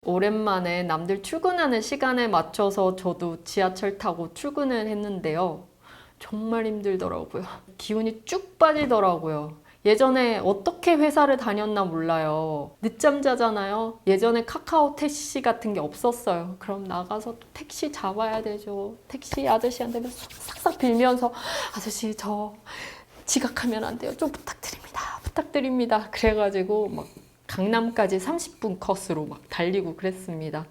오랜만에 남들 출근하는 시간에 맞춰서 저도 지하철 타고 출근을 했는데요. 정말 힘들더라고요. 기운이 쭉 빠지더라고요. 예전에 어떻게 회사를 다녔나 몰라요. 늦잠 자잖아요. 예전에 카카오 택시 같은 게 없었어요. 그럼 나가서 또 택시 잡아야 되죠. 택시 아저씨한테 싹싹 빌면서 아저씨 저 지각하면 안 돼요. 좀 부탁드립니다. 부탁드립니다. 그래가지고 막 강남까지 30분 컷으로 막 달리고 그랬습니다.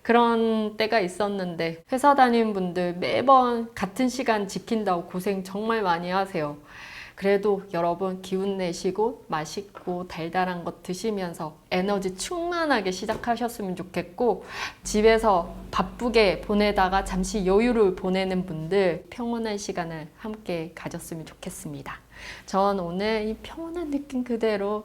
그런 때가 있었는데 회사 다니는 분들 매번 같은 시간 지킨다고 고생 정말 많이 하세요. 그래도 여러분 기운 내시고 맛있고 달달한 것 드시면서 에너지 충만하게 시작하셨으면 좋겠고, 집에서 바쁘게 보내다가 잠시 여유를 보내는 분들 평온한 시간을 함께 가졌으면 좋겠습니다. 전 오늘 이 평온한 느낌 그대로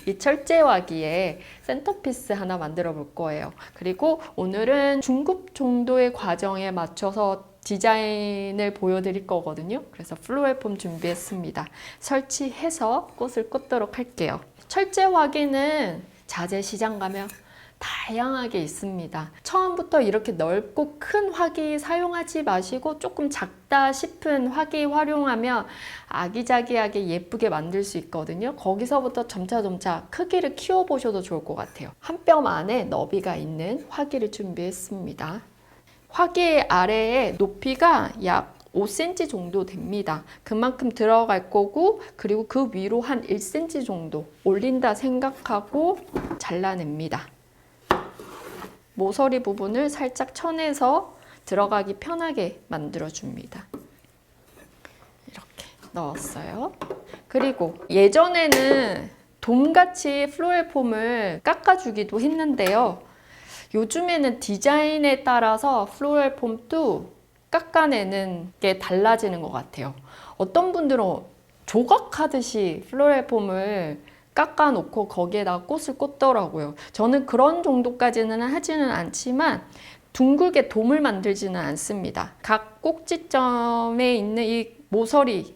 이 철제화기에 센터피스 하나 만들어 볼 거예요. 그리고 오늘은 중급 정도의 과정에 맞춰서 디자인을 보여드릴 거거든요. 그래서 플로레폼 준비했습니다. 설치해서 꽃을 꽂도록 할게요. 철제화기는 자재 시장 가면 다양하게 있습니다. 처음부터 이렇게 넓고 큰 화기 사용하지 마시고 조금 작다 싶은 화기 활용하면 아기자기하게 예쁘게 만들 수 있거든요. 거기서부터 점차 크기를 키워보셔도 좋을 것 같아요. 한 뼘 안에 너비가 있는 화기를 준비했습니다. 화기 아래에 높이가 약 5cm 정도 됩니다. 그만큼 들어갈 거고, 그리고 그 위로 한 1cm 정도 올린다 생각하고 잘라냅니다. 모서리 부분을 살짝 쳐내서 들어가기 편하게 만들어줍니다. 이렇게 넣었어요. 그리고 예전에는 돔같이 플로레폼을 깎아주기도 했는데요. 요즘에는 디자인에 따라서 플로레폼도 깎아내는 게 달라지는 것 같아요. 어떤 분들은 조각하듯이 플로레폼을 깎아놓고 거기에다 꽃을 꽂더라고요. 저는 그런 정도까지는 하지는 않지만 둥글게 돔을 만들지는 않습니다. 각 꼭지점에 있는 이 모서리,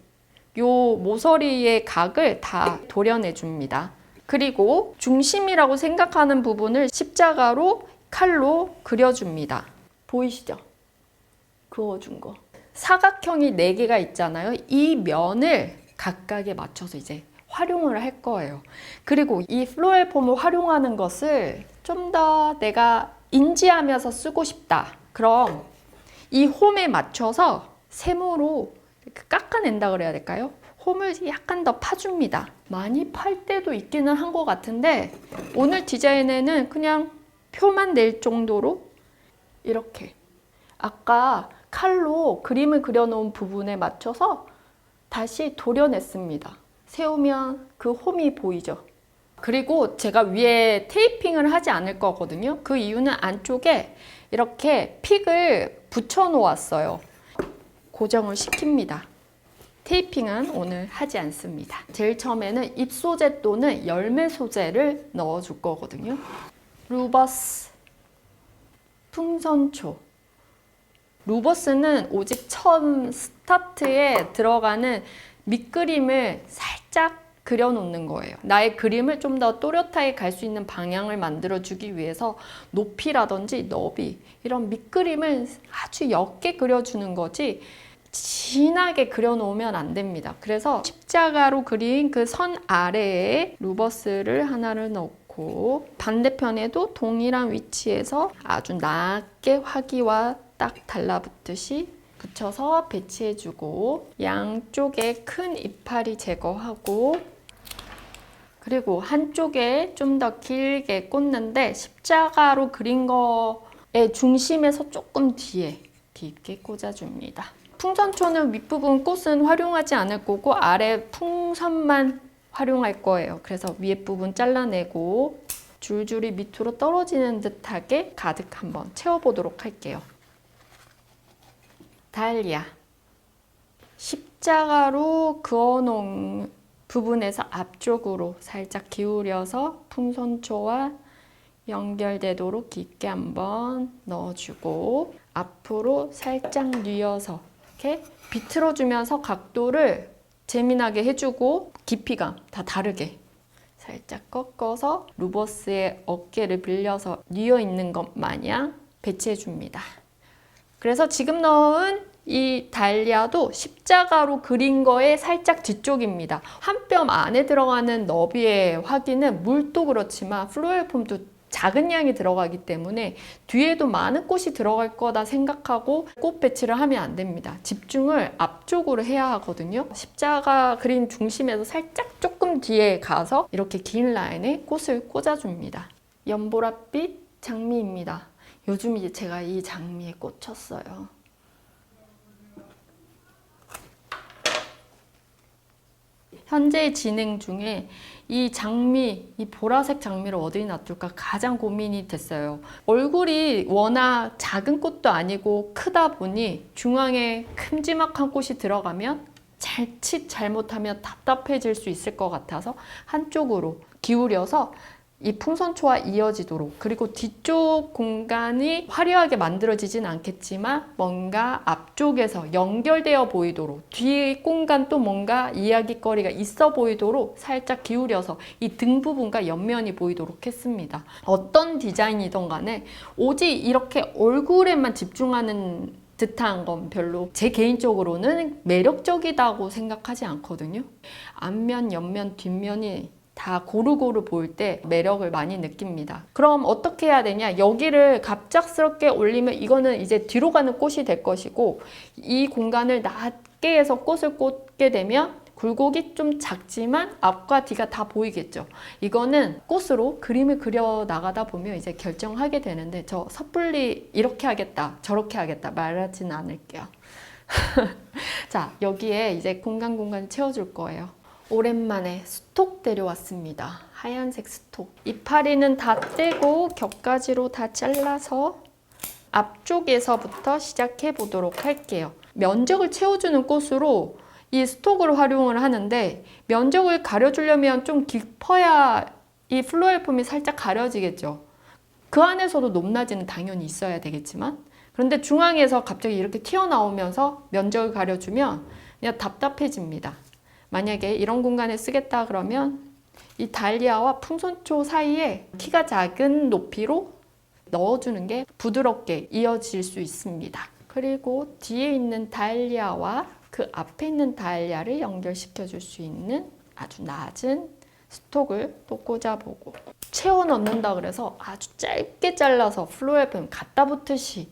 요 모서리의 각을 다 도려내줍니다. 그리고 중심이라고 생각하는 부분을 십자가로 칼로 그려줍니다. 보이시죠? 그어준 거. 사각형이 4개가 있잖아요. 이 면을 각각에 맞춰서 이제 활용을 할 거예요. 그리고 이 플로레폼을 활용하는 것을 좀 더 내가 인지하면서 쓰고 싶다. 그럼 이 홈에 맞춰서 세모로 깎아낸다 그래야 될까요? 홈을 약간 더 파줍니다. 많이 팔 때도 있기는 한 것 같은데 오늘 디자인에는 그냥 표만 낼 정도로 이렇게 아까 칼로 그림을 그려놓은 부분에 맞춰서 다시 도려냈습니다. 세우면 그 홈이 보이죠? 그리고 제가 위에 테이핑을 하지 않을 거거든요. 그 이유는 안쪽에 이렇게 픽을 붙여 놓았어요. 고정을 시킵니다. 테이핑은 오늘 하지 않습니다. 제일 처음에는 잎 소재 또는 열매 소재를 넣어줄 거거든요. 루버스, 풍선초. 루버스는 오직 처음 스타트에 들어가는 밑그림을 살짝 그려놓는 거예요. 나의 그림을 좀 더 또렷하게 갈 수 있는 방향을 만들어주기 위해서 높이라든지 너비, 이런 밑그림을 아주 옅게 그려주는 거지 진하게 그려놓으면 안 됩니다. 그래서 십자가로 그린 그 선 아래에 루버스를 하나를 넣고 반대편에도 동일한 위치에서 아주 낮게 화기와 딱 달라붙듯이 붙여서 배치해주고, 양쪽에 큰 이파리 제거하고, 그리고 한쪽에 좀 더 길게 꽂는데 십자가로 그린 거의 중심에서 조금 뒤에 깊게 꽂아줍니다. 풍선초는 윗부분 꽃은 활용하지 않을 거고 아래 풍선만 활용할 거예요. 그래서 위에 부분 잘라내고 줄줄이 밑으로 떨어지는 듯하게 가득 한번 채워보도록 할게요. 달리아. 십자가로 그어놓은 부분에서 앞쪽으로 살짝 기울여서 풍선초와 연결되도록 깊게 한번 넣어주고, 앞으로 살짝 뉘어서 이렇게 비틀어주면서 각도를 재미나게 해주고 깊이감 다 다르게 살짝 꺾어서 루버스의 어깨를 빌려서 뉘어있는 것 마냥 배치해 줍니다. 그래서 지금 넣은 이 달리아도 십자가로 그린 거에 살짝 뒤쪽입니다. 한 뼘 안에 들어가는 너비의 확인은 물도 그렇지만 플로럴 폼도 작은 양이 들어가기 때문에 뒤에도 많은 꽃이 들어갈 거다 생각하고 꽃 배치를 하면 안 됩니다. 집중을 앞쪽으로 해야 하거든요. 십자가 그린 중심에서 살짝 조금 뒤에 가서 이렇게 긴 라인에 꽃을 꽂아줍니다. 연보랏빛 장미입니다. 요즘 이제 제가 이 장미에 꽂혔어요. 현재 진행 중에 이 장미, 이 보라색 장미를 어디 놔둘까 가장 고민이 됐어요. 얼굴이 워낙 작은 꽃도 아니고 크다 보니 중앙에 큼지막한 꽃이 들어가면 자칫 잘못하면 답답해질 수 있을 것 같아서 한쪽으로 기울여서 이 풍선초와 이어지도록, 그리고 뒤쪽 공간이 화려하게 만들어지진 않겠지만 뭔가 앞쪽에서 연결되어 보이도록, 뒤 공간도 뭔가 이야기거리가 있어 보이도록 살짝 기울여서 이 등 부분과 옆면이 보이도록 했습니다. 어떤 디자인이든 간에 오직 이렇게 얼굴에만 집중하는 듯한 건 별로 제 개인적으로는 매력적이다고 생각하지 않거든요. 앞면, 옆면, 뒷면이 다 고루고루 보일 때 매력을 많이 느낍니다. 그럼 어떻게 해야 되냐? 여기를 갑작스럽게 올리면 이거는 이제 뒤로 가는 꽃이 될 것이고, 이 공간을 낮게 해서 꽃을 꽂게 되면 굴곡이 좀 작지만 앞과 뒤가 다 보이겠죠. 이거는 꽃으로 그림을 그려 나가다 보면 이제 결정하게 되는데, 저 섣불리 이렇게 하겠다 저렇게 하겠다 말하진 않을게요. 자, 여기에 이제 공간 채워줄 거예요. 오랜만에 스톡 데려왔습니다. 하얀색 스톡. 이파리는 다 떼고 겹가지로 다 잘라서 앞쪽에서부터 시작해 보도록 할게요. 면적을 채워주는 꽃으로 이 스톡을 활용을 하는데, 면적을 가려주려면 좀 깊어야 이 플로럴 폼이 살짝 가려지겠죠. 그 안에서도 높낮이는 당연히 있어야 되겠지만, 그런데 중앙에서 갑자기 이렇게 튀어나오면서 면적을 가려주면 그냥 답답해집니다. 만약에 이런 공간에 쓰겠다 그러면 이 달리아와 풍선초 사이에 키가 작은 높이로 넣어주는 게 부드럽게 이어질 수 있습니다. 그리고 뒤에 있는 달리아와 그 앞에 있는 달리아를 연결시켜 줄 수 있는 아주 낮은 스톡을 또 꽂아보고, 채워 넣는다 그래서 아주 짧게 잘라서 플로럴 폼 갖다 붙듯이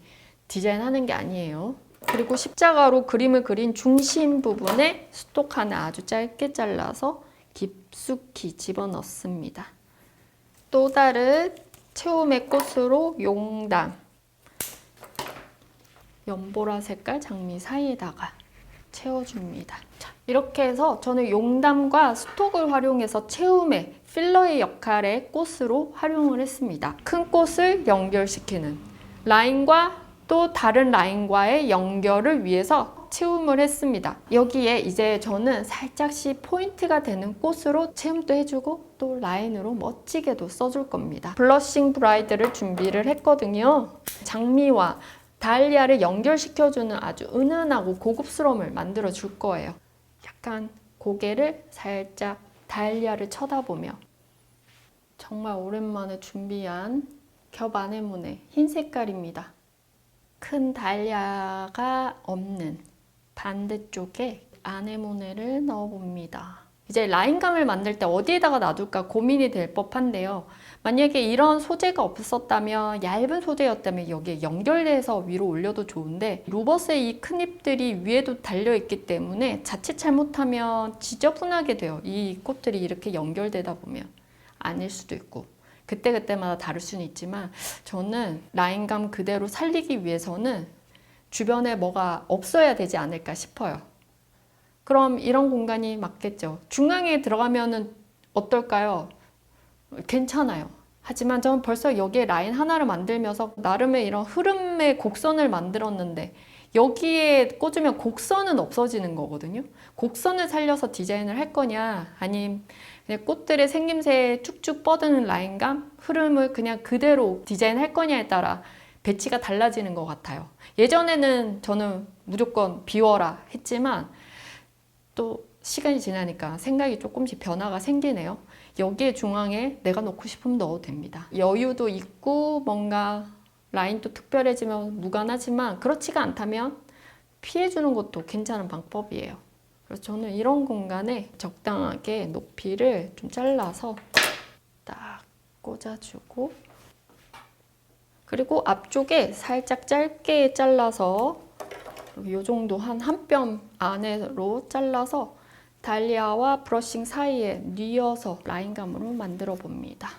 디자인하는 게 아니에요. 그리고 십자가로 그림을 그린 중심 부분에 스톡 하나 아주 짧게 잘라서 깊숙이 집어넣습니다. 또 다른 채움의 꽃으로 용담, 연보라 색깔 장미 사이에다가 채워줍니다. 자, 이렇게 해서 저는 용담과 스톡을 활용해서 채움의 필러의 역할의 꽃으로 활용을 했습니다. 큰 꽃을 연결시키는 라인과 또 다른 라인과의 연결을 위해서 채움을 했습니다. 여기에 이제 저는 살짝씩 포인트가 되는 꽃으로 채움도 해주고 또 라인으로 멋지게도 써줄 겁니다. 블러싱 브라이드를 준비를 했거든요. 장미와 달리아를 연결시켜주는 아주 은은하고 고급스러움을 만들어 줄 거예요. 약간 고개를 살짝 달리아를 쳐다보며, 정말 오랜만에 준비한 겹 아네모네 흰 색깔입니다. 큰 달리아가 없는 반대쪽에 아네모네를 넣어봅니다. 이제 라인감을 만들 때 어디에다가 놔둘까 고민이 될 법한데요. 만약에 이런 소재가 없었다면, 얇은 소재였다면 여기에 연결해서 위로 올려도 좋은데, 루버스의 이 큰 잎들이 위에도 달려있기 때문에 자칫 잘못하면 지저분하게 돼요. 이 꽃들이 이렇게 연결되다 보면 아닐 수도 있고, 그때그때마다 다를 수는 있지만 저는 라인감 그대로 살리기 위해서는 주변에 뭐가 없어야 되지 않을까 싶어요. 그럼 이런 공간이 맞겠죠. 중앙에 들어가면은 어떨까요? 괜찮아요. 하지만 저는 벌써 여기에 라인 하나를 만들면서 나름의 이런 흐름의 곡선을 만들었는데, 여기에 꽂으면 곡선은 없어지는 거거든요. 곡선을 살려서 디자인을 할 거냐, 아니면 그냥 꽃들의 생김새에 쭉쭉 뻗는 라인감, 흐름을 그냥 그대로 디자인할 거냐에 따라 배치가 달라지는 것 같아요. 예전에는 저는 무조건 비워라 했지만 또 시간이 지나니까 생각이 조금씩 변화가 생기네요. 여기에 중앙에 내가 넣고 싶으면 넣어도 됩니다. 여유도 있고 뭔가 라인도 특별해지면 무관하지만 그렇지가 않다면 피해주는 것도 괜찮은 방법이에요. 그래서 저는 이런 공간에 적당하게 높이를 좀 잘라서 딱 꽂아주고, 그리고 앞쪽에 살짝 짧게 잘라서 이 정도 한 뼘 안으로 잘라서 달리아와 브러싱 사이에 뉘어서 라인감으로 만들어 봅니다.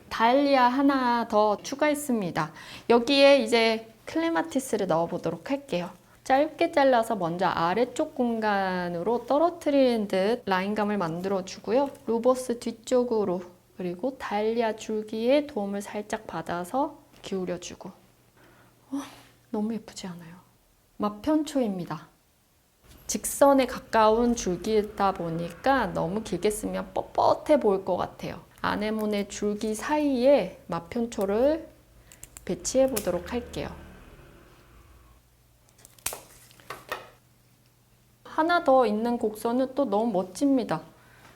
달리아 하나 더 추가했습니다. 여기에 이제 클레마티스를 넣어 보도록 할게요. 짧게 잘라서 먼저 아래쪽 공간으로 떨어뜨리는 듯 라인감을 만들어 주고요. 루버스 뒤쪽으로, 그리고 달리아 줄기에 도움을 살짝 받아서 기울여 주고. 너무 예쁘지 않아요? 마편초입니다. 직선에 가까운 줄기다 보니까 너무 길게 쓰면 뻣뻣해 보일 것 같아요. 아네모네 줄기 사이에 마편초를 배치해 보도록 할게요. 하나 더 있는 곡선은 또 너무 멋집니다.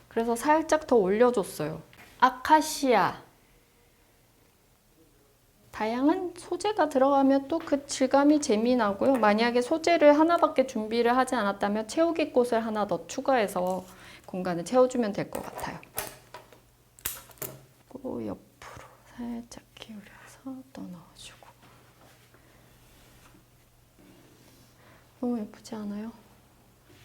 그래서 살짝 더 올려줬어요. 아카시아. 다양한 소재가 들어가면 또 그 질감이 재미나고요. 만약에 소재를 하나밖에 준비를 하지 않았다면 채우기 꽃을 하나 더 추가해서 공간을 채워주면 될 것 같아요. 그리고 옆으로 살짝 기울여서 또 넣어주고. 너무 예쁘지 않아요?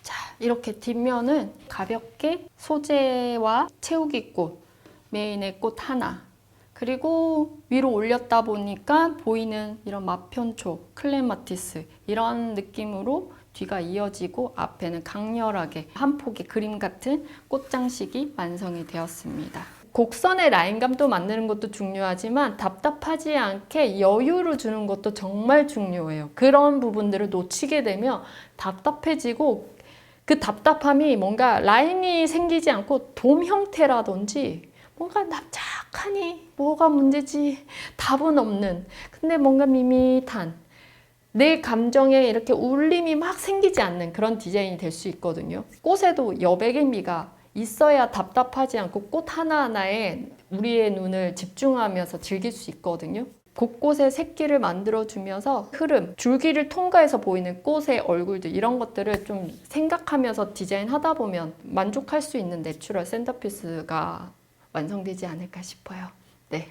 자, 이렇게 뒷면은 가볍게 소재와 채우기 꽃, 메인의 꽃 하나, 그리고 위로 올렸다 보니까 보이는 이런 마편초, 클레마티스 이런 느낌으로 뒤가 이어지고 앞에는 강렬하게 한 폭의 그림 같은 꽃장식이 완성이 되었습니다. 곡선의 라인감도 만드는 것도 중요하지만 답답하지 않게 여유를 주는 것도 정말 중요해요. 그런 부분들을 놓치게 되면 답답해지고 그 답답함이 뭔가 라인이 생기지 않고 돔 형태라든지 뭔가 납작하니 뭐가 문제지 답은 없는, 근데 뭔가 밋밋한 내 감정에 이렇게 울림이 막 생기지 않는 그런 디자인이 될 수 있거든요. 꽃에도 여백의 미가 있어야 답답하지 않고 꽃 하나하나에 우리의 눈을 집중하면서 즐길 수 있거든요. 곳곳에 새끼를 만들어주면서 흐름, 줄기를 통과해서 보이는 꽃의 얼굴들 이런 것들을 좀 생각하면서 디자인하다 보면 만족할 수 있는 내추럴 센터피스가 완성되지 않을까 싶어요. 네.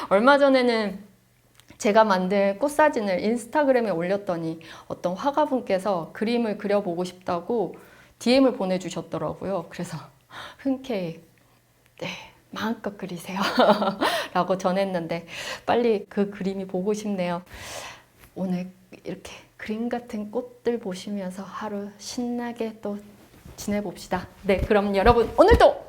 얼마 전에는 제가 만든 꽃 사진을 인스타그램에 올렸더니 어떤 화가분께서 그림을 그려보고 싶다고 DM을 보내주셨더라고요. 그래서 흔쾌히 네, 마음껏 그리세요 라고 전했는데 빨리 그 그림이 보고 싶네요. 오늘 이렇게 그림 같은 꽃들 보시면서 하루 신나게 또 지내봅시다. 네, 그럼 여러분 오늘도